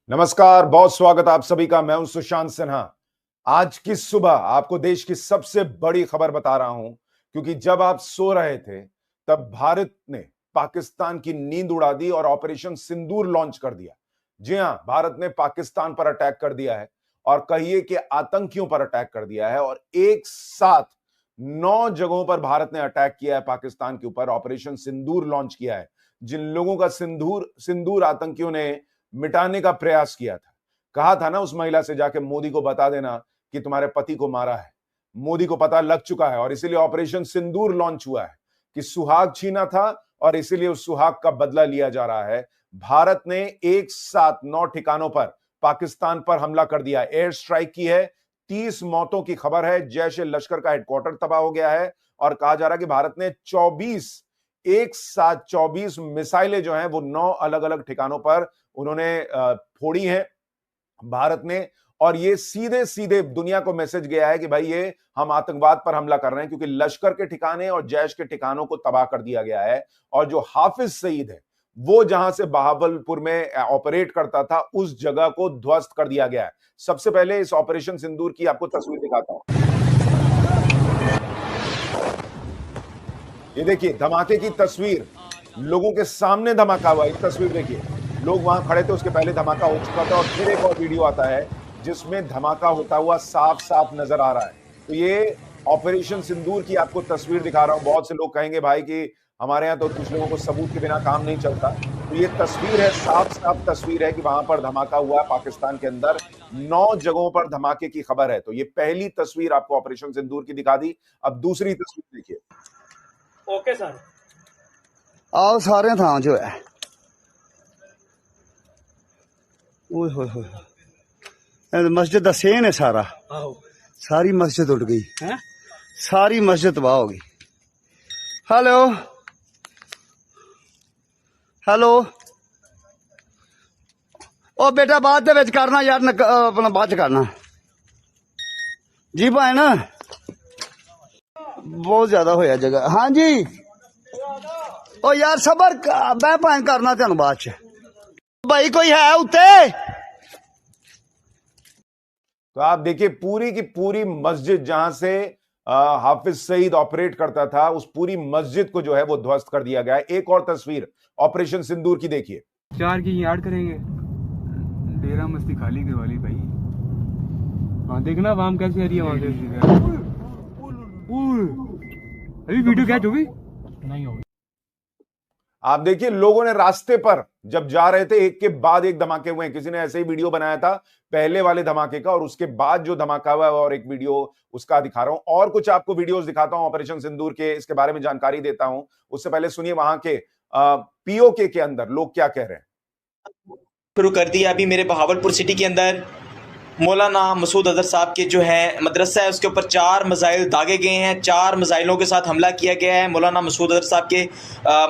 नमस्कार, बहुत स्वागत आप सभी का। मैं हूं सुशांत सिन्हा। आज की सुबह आपको देश की सबसे बड़ी खबर बता रहा हूं, क्योंकि जब आप सो रहे थे तब भारत ने पाकिस्तान की नींद उड़ा दी और ऑपरेशन सिंदूर लॉन्च कर दिया। जी हां, भारत ने पाकिस्तान पर अटैक कर दिया है और कहिए कि आतंकियों पर अटैक कर दिया है और एक साथ 9 जगहों पर भारत ने अटैक किया है पाकिस्तान के ऊपर। ऑपरेशन सिंदूर लॉन्च किया है। जिन लोगों का सिंदूर सिंदूर आतंकियों ने मिटाने का प्रयास किया था, कहा था ना उस महिला से जाके मोदी को बता देना कि तुम्हारे पति को मारा है। मोदी को पता लग चुका है और इसीलिए ऑपरेशन सिंदूर लॉन्च हुआ है कि सुहाग छीना था और इसीलिए उस सुहाग का बदला लिया जा रहा है। भारत ने एक साथ 9 ठिकानों पर पाकिस्तान पर हमला कर दिया, एयर स्ट्राइक की है। 30 मौतों की खबर है। जैश ए लश्कर का हेडक्वार्टर तबाह हो गया है और कहा जा रहा है कि भारत ने 24 एक साथ 24 मिसाइलें जो हैं वो 9 अलग अलग ठिकानों पर उन्होंने फोड़ी हैं भारत ने। और ये सीधे सीधे दुनिया को मैसेज गया है कि भाई ये हम आतंकवाद पर हमला कर रहे हैं, क्योंकि लश्कर के ठिकाने और जैश के ठिकानों को तबाह कर दिया गया है। और जो हाफिज सईद है वो जहां से बहावलपुर में ऑपरेट करता था उस जगह को ध्वस्त कर दिया गया है। सबसे पहले इस ऑपरेशन सिंदूर की आपको तस्वीर दिखाता हूं। ये देखिए धमाके की तस्वीर, लोगों के सामने धमाका हुआ। एक तस्वीर देखिए, लोग वहां खड़े थे, उसके पहले धमाका हो चुका था और फिर एक और वीडियो आता है जिसमें धमाका होता हुआ साफ साफ नजर आ रहा है। तो ये ऑपरेशन सिंदूर की आपको तस्वीर दिखा रहा हूं। बहुत से लोग कहेंगे भाई कि हमारे यहां तो कुछ लोगों को सबूत के बिना काम नहीं चलता। तो ये तस्वीर है, साफ साफ तस्वीर है कि वहां पर धमाका हुआ है पाकिस्तान के अंदर। 9 जगहों पर धमाके की खबर है। तो ये पहली तस्वीर आपको ऑपरेशन सिंदूर की दिखा दी। अब दूसरी तस्वीर देखिए। ओके सर, आओ सारे थां जो है ओए होए होए मस्जिद का सेन है सारा। आओ सारी मस्जिद उड़ गई हैं? सारी मस्जिद तबाह हो गई। हेलो हेलो ओ बेटा बाद दे विच करना यार, अपना बाद च करना जी भाई ना, बहुत ज्यादा होया जगह। हाँ जी ओ यार सबर मैं भाई करना तेन बाद च। भाई कोई है उत्ते? तो आप देखिए पूरी की पूरी मस्जिद जहां से हाफिज सईद ऑपरेट करता था, उस पूरी मस्जिद को जो है वो ध्वस्त कर दिया गया है। एक और तस्वीर ऑपरेशन सिंदूर की देखिए। 4 की यार्ड करेंगे, डेरा मस्ती खाली के वाली भाई। हाँ देखना वाम कैसी आ रही है वहां से। अभी वीडियो कैच होगी नहीं होगी। आप देखिए लोगों ने रास्ते पर जब जा रहे थे एक के बाद एक धमाके हुए हैं। किसी ने ऐसे ही वीडियो बनाया था पहले वाले धमाके का और उसके बाद जो धमाका हुआ है और एक वीडियो उसका दिखा रहा हूं। और कुछ आपको वीडियोस दिखाता हूं ऑपरेशन सिंदूर के, इसके बारे में जानकारी देता हूं। उससे पहले सुनिए वहां के पीओके के अंदर लोग क्या कह रहे हैं। शुरू कर दिया। अभी मेरे बहावलपुर सिटी के अंदर मौलाना मसूद अजहर साहब के जो है मदरसा है उसके ऊपर 4 मिसाइल दागे गए हैं। 4 मिसाइलों के साथ हमला किया गया है मौलाना मसूद अजहर साहब के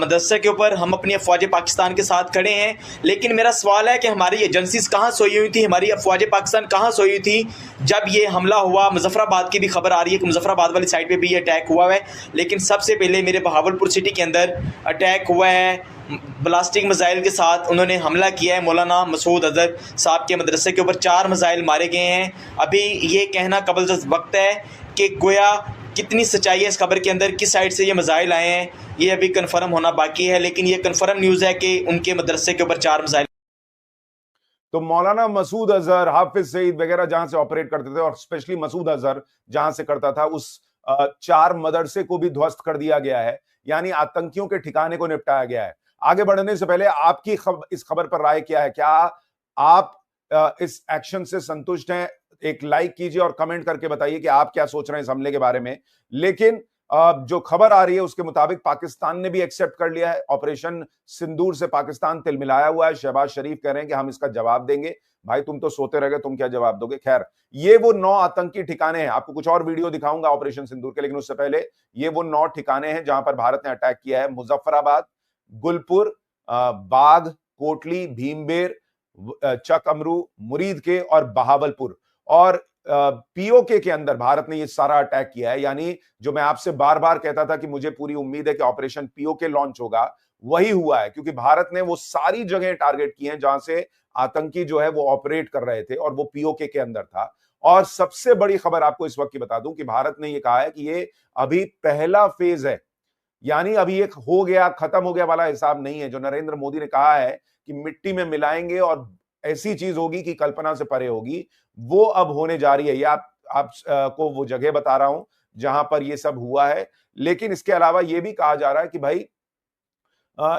मदरसे के ऊपर। हम अपनी अफवाज पाकिस्तान के साथ खड़े हैं, लेकिन मेरा सवाल है कि हमारी एजेंसीज कहाँ सोई हुई थी, हमारी अफवाज पाकिस्तान कहाँ सोई हुई थी जब ये हमला हुआ। मुजफ्फराबाद की भी खबर आ रही है कि मुजफ्फराबाद वाली साइड पर भी ये अटैक हुआ है, लेकिन सबसे पहले मेरे बहावलपुर सिटी के अंदर अटैक हुआ है ब्लास्टिक मिसाइल के साथ। उन्होंने हमला किया है मौलाना मसूद अजहर साहब के मदरसे के ऊपर। 4 मिसाइल मारे गए हैं। अभी ये कहना कबल वक्त है कि गोया कितनी सच्चाई है इस खबर के अंदर, किस साइड से ये मिसाइल आए हैं, ये अभी कंफर्म होना बाकी है। लेकिन ये कंफर्म न्यूज़ है कि उनके मदरसे के ऊपर 4 मिसाइल। तो मौलाना मसूद अजहर, हाफिज सईद वगैरह जहां से ऑपरेट करते थे और स्पेशली मसूद अजहर जहां से करता था, उस 4 मदरसे को भी ध्वस्त कर दिया गया है। यानी आतंकियों के ठिकाने को निपटाया गया है। आगे बढ़ने से पहले आपकी इस खबर पर राय क्या है? क्या आप इस एक्शन से संतुष्ट हैं? एक लाइक कीजिए और कमेंट करके बताइए कि आप क्या सोच रहे हैं इस हमले के बारे में। लेकिन जो खबर आ रही है उसके मुताबिक पाकिस्तान ने भी एक्सेप्ट कर लिया है। ऑपरेशन सिंदूर से पाकिस्तान तिलमिलाया हुआ है। शहबाज शरीफ कह रहे हैं कि हम इसका जवाब देंगे। भाई तुम तो सोते रह गए, तुम क्या जवाब दोगे? खैर, ये वो 9 आतंकी ठिकाने हैं। आपको कुछ और वीडियो दिखाऊंगा ऑपरेशन सिंदूर के, लेकिन उससे पहले ये वो 9 ठिकाने हैं जहां पर भारत ने अटैक किया है। मुजफ्फराबाद, गुलपुर, बाग, कोटली, भीमबेर, चक अमरू, मुरीद के और बहावलपुर। और पीओके के अंदर भारत ने ये सारा अटैक किया है। यानी जो मैं आपसे बार बार कहता था कि मुझे पूरी उम्मीद है कि ऑपरेशन पीओके लॉन्च होगा, वही हुआ है, क्योंकि भारत ने वो सारी जगह टारगेट की हैं जहां से आतंकी जो है वो ऑपरेट कर रहे थे और वो पीओके के अंदर था। और सबसे बड़ी खबर आपको इस वक्त की बता दूं कि भारत ने ये कहा है कि ये अभी पहला फेज है, यानी अभी एक हो गया खत्म हो गया वाला हिसाब नहीं है। जो नरेंद्र मोदी ने कहा है कि मिट्टी में मिलाएंगे और ऐसी चीज होगी कि कल्पना से परे होगी, वो अब होने जा रही है। ये आप को वो जगह बता रहा हूं जहां पर ये सब हुआ है। लेकिन इसके अलावा ये भी कहा जा रहा है कि भाई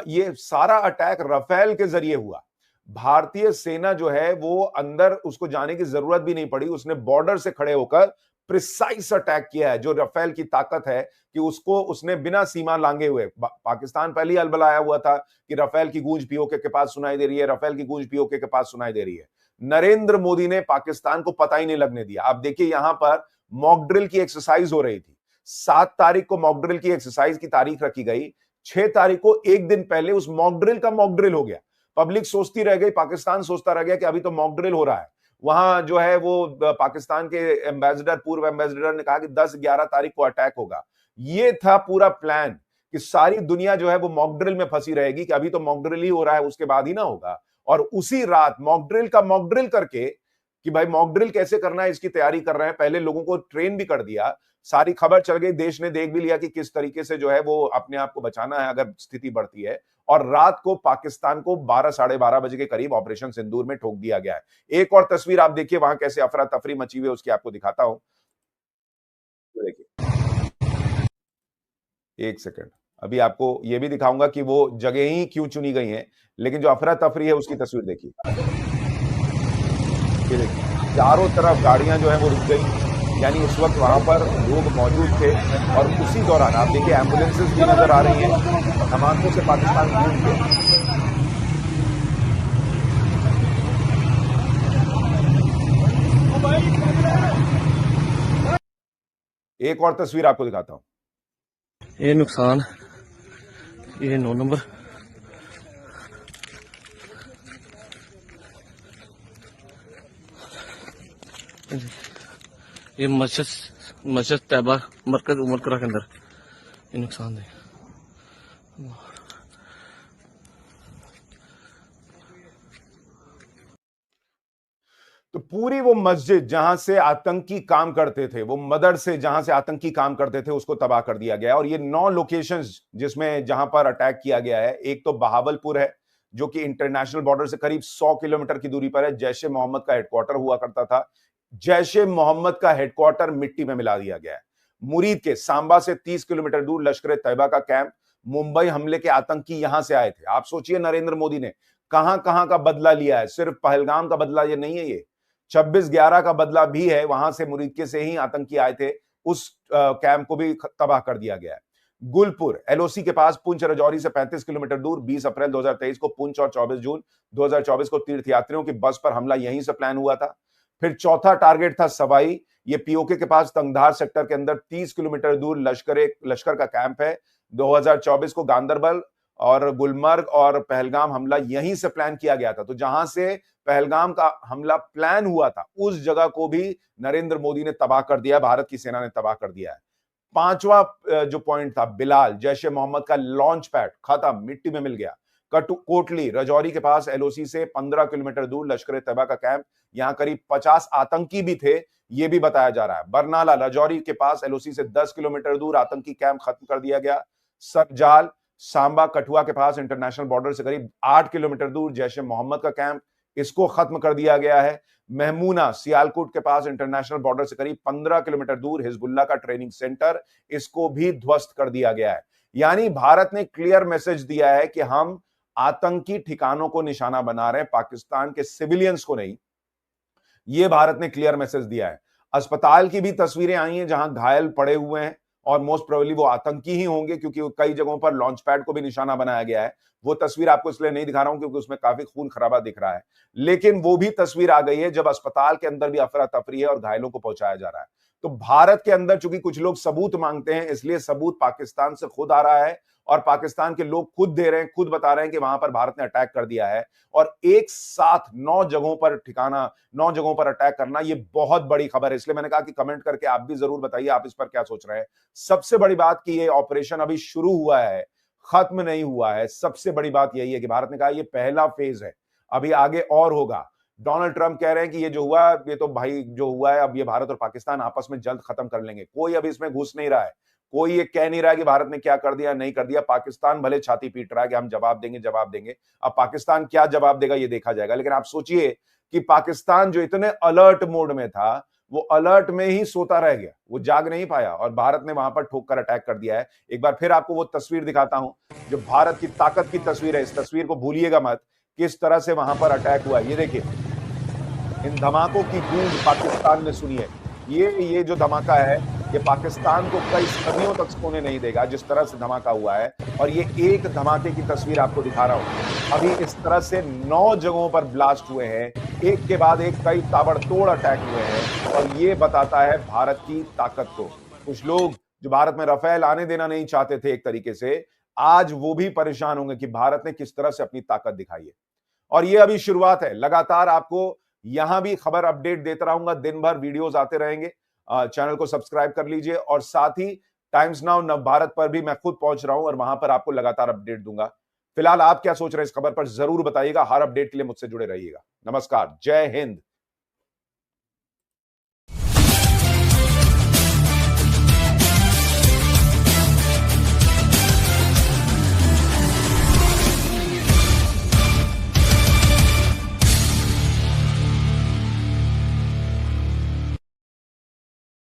ये सारा अटैक राफेल के जरिए हुआ। भारतीय सेना जो है वो अंदर उसको जाने की जरूरत भी नहीं पड़ी, उसने बॉर्डर से खड़े होकर प्रिसाइज अटैक किया है। जो राफेल की ताकत है कि उसको उसने बिना सीमा लांगे हुए, पाकिस्तान पहले ही अलबलाया हुआ था कि राफेल की गूंज पीओके के पास सुनाई दे रही है, राफेल की गूंज पीओके के पास सुनाई दे रही है। नरेंद्र मोदी ने पाकिस्तान को पता ही नहीं लगने दिया। आप देखिए यहां पर मॉक ड्रिल की एक्सरसाइज हो रही थी। 7 तारीख को मॉक ड्रिल की एक्सरसाइज की तारीख रखी गई, 6 तारीख को एक दिन पहले उस मॉक ड्रिल का मॉक ड्रिल हो गया। पब्लिक सोचती रह गई, पाकिस्तान सोचता रह गया कि अभी तो मॉक ड्रिल हो रहा है। वहां जो है वो पाकिस्तान के एम्बेसडर, पूर्व एम्बेसडर ने कहा कि 10-11 तारीख को अटैक होगा। ये था पूरा प्लान कि सारी दुनिया जो है वो मॉक ड्रिल में फंसी रहेगी कि अभी तो मॉक ड्रिल ही हो रहा है, उसके बाद ही ना होगा। और उसी रात मॉक ड्रिल का मॉक ड्रिल करके कि भाई मॉक ड्रिल कैसे करना है इसकी तैयारी कर रहे हैं, पहले लोगों को ट्रेन भी कर दिया, सारी खबर चल गई, देश ने देख भी लिया कि किस तरीके से जो है वो अपने आप को बचाना है अगर स्थिति बढ़ती है। और रात को पाकिस्तान को 12-12:30 बजे के करीब ऑपरेशन सिंदूर में ठोक दिया गया है। एक और तस्वीर आप देखिए वहां कैसे अफरा तफरी मची हुई है, उसकी आपको दिखाता हूं। देखिए एक सेकंड, अभी आपको यह भी दिखाऊंगा कि वो जगह ही क्यों चुनी गई हैं, लेकिन जो अफरा तफरी है उसकी तस्वीर देखिए। ये देखिए चारों तरफ गाड़ियां जो है वो रुक गई, यानी उस वक्त वहां पर लोग मौजूद थे। और उसी दौरान आप देखिए एम्बुलेंसेस भी नजर आ रही हैं, धमाकों से पाकिस्तान घूम के। एक और तस्वीर आपको दिखाता हूं। ये नुकसान, ये 9 नंबर, ये मस्जिद तैयबा मरकज उमर करा के अंदर ये नुकसान है। तो पूरी वो मस्जिद जहां से आतंकी काम करते थे, वो मदरसे जहां से आतंकी काम करते थे, उसको तबाह कर दिया गया। और ये 9 लोकेशंस जिसमें जहां पर अटैक किया गया है, एक तो बहावलपुर है जो कि इंटरनेशनल बॉर्डर से करीब 100 किलोमीटर की दूरी पर है। जैश ए मोहम्मद का हेडक्वार्टर हुआ करता था। जैश ए मोहम्मद का हेडक्वार्टर मिट्टी में मिला दिया गया है। मुरीद के सांबा से 30 किलोमीटर दूर लश्कर ए तैयबा का कैंप, मुंबई हमले के आतंकी यहां से आए थे। आप सोचिए नरेंद्र मोदी ने कहां कहां का बदला लिया है, सिर्फ पहलगाम का बदला ये नहीं है, ये 26/11 का बदला भी है। वहां से मुरीद के से ही आतंकी आए थे, उस कैंप को भी तबाह कर दिया गया है। गुलपुर एलओसी के पास पुंछ राजौरी से 35 किलोमीटर दूर 20 अप्रैल 2023 को पुंछ और 24 जून 2024 को तीर्थयात्रियों की बस पर हमला यहीं से प्लान हुआ था। फिर चौथा टारगेट था सवाई, ये पीओके के पास तंगधार सेक्टर के अंदर 30 किलोमीटर दूर लश्कर का कैंप है। 2024 को गांदरबल और गुलमर्ग और पहलगाम हमला यहीं से प्लान किया गया था। तो जहां से पहलगाम का हमला प्लान हुआ था उस जगह को भी नरेंद्र मोदी ने तबाह कर दिया, भारत की सेना ने तबाह कर दिया है। 5वां जो पॉइंट था बिलाल, जैश ए मोहम्मद का लॉन्च पैड खत्म, मिट्टी में मिल गया। कोटली राजौरी के पास एलओसी से 15 किलोमीटर दूर लश्कर ए तैयबा का कैंप, यहां करीब 50 आतंकी भी थे, यह भी बताया जा रहा है। बरनाला राजौरी के पास एलओसी से 10 किलोमीटर दूर आतंकी कैंप खत्म कर दिया गया। सरजाल सांबा कठुआ के पास इंटरनेशनल बॉर्डर से करीब 8 किलोमीटर दूर जैश ए मोहम्मद का कैंप, इसको खत्म कर दिया गया है। महमूना सियालकोट के पास इंटरनेशनल बॉर्डर से करीब 15 किलोमीटर दूर हिजबुल्लाह का ट्रेनिंग सेंटर, इसको भी ध्वस्त कर दिया गया है। यानी भारत ने क्लियर मैसेज दिया है कि हम आतंकी ठिकानों को निशाना बना रहे हैं, पाकिस्तान के सिविलियंस को नहीं। यह भारत ने क्लियर मैसेज दिया है। अस्पताल की भी तस्वीरें आई हैं जहां घायल पड़े हुए हैं और मोस्ट प्रोबेबली वो आतंकी ही होंगे, क्योंकि कई जगहों पर लॉन्च पैड को भी निशाना बनाया गया है। वो तस्वीर आपको इसलिए नहीं दिखा रहा हूं क्योंकि उसमें काफी खून खराबा दिख रहा है, लेकिन वो भी तस्वीर आ गई है जब अस्पताल के अंदर भी अफरा तफरी है और घायलों को पहुंचाया जा रहा है। तो भारत के अंदर चूंकि कुछ लोग सबूत मांगते हैं, इसलिए सबूत पाकिस्तान से खुद आ रहा है और पाकिस्तान के लोग खुद दे रहे हैं, खुद बता रहे हैं कि वहां पर भारत ने अटैक कर दिया है। और एक साथ 9 जगहों पर अटैक करना, ये बहुत बड़ी खबर है। इसलिए मैंने कहा कि कमेंट करके आप भी जरूर बताइए आप इस पर क्या सोच रहे हैं। सबसे बड़ी बात कि ये ऑपरेशन अभी शुरू हुआ है, खत्म नहीं हुआ है। सबसे बड़ी बात यही है कि भारत ने कहा ये पहला फेज है, अभी आगे और होगा। डोनाल्ड ट्रंप कह रहे हैं कि ये जो हुआ ये तो भाई जो हुआ है अब ये भारत और पाकिस्तान आपस में जल्द खत्म कर लेंगे। कोई अभी इसमें घुस नहीं रहा है, कोई ये कह नहीं रहा है कि भारत ने क्या कर दिया नहीं कर दिया। पाकिस्तान भले छाती पीट रहा है कि हम जवाब देंगे। अब पाकिस्तान क्या जवाब देगा ये देखा जाएगा। लेकिन आप सोचिए कि पाकिस्तान जो इतने अलर्ट मोड में था वो अलर्ट में ही सोता रह गया, वो जाग नहीं पाया और भारत ने वहां पर ठोक कर अटैक कर दिया है। एक बार फिर आपको वो तस्वीर दिखाता हूं जो भारत की ताकत की तस्वीर है। इस तस्वीर को भूलिएगा मत, किस तरह से वहां पर अटैक हुआ। ये देखिए, इन धमाकों की गूंज पाकिस्तान ने सुनी है। ये जो धमाका है ये पाकिस्तान को कई सदियों तक सोने नहीं देगा, जिस तरह से धमाका हुआ है। और ये एक धमाके की तस्वीर आपको दिखा रहा हूं। अभी इस तरह से 9 जगहों पर ब्लास्ट हुए हैं, एक के बाद एक कई ताबड़तोड़ अटैक हुए हैं और ये बताता है भारत की ताकत को। कुछ लोग जो भारत में राफेल आने देना नहीं चाहते थे एक तरीके से, आज वो भी परेशान होंगे कि भारत ने किस तरह से अपनी ताकत दिखाई है। और ये अभी शुरुआत है, लगातार आपको यहां भी खबर अपडेट देता रहूंगा, दिन भर वीडियोस आते रहेंगे। चैनल को सब्सक्राइब कर लीजिए और साथ ही टाइम्स नाउ नव भारत पर भी मैं खुद पहुंच रहा हूं और वहां पर आपको लगातार अपडेट दूंगा। फिलहाल आप क्या सोच रहे हैं इस खबर पर जरूर बताइएगा। हर अपडेट के लिए मुझसे जुड़े रहिएगा। नमस्कार, जय हिंद।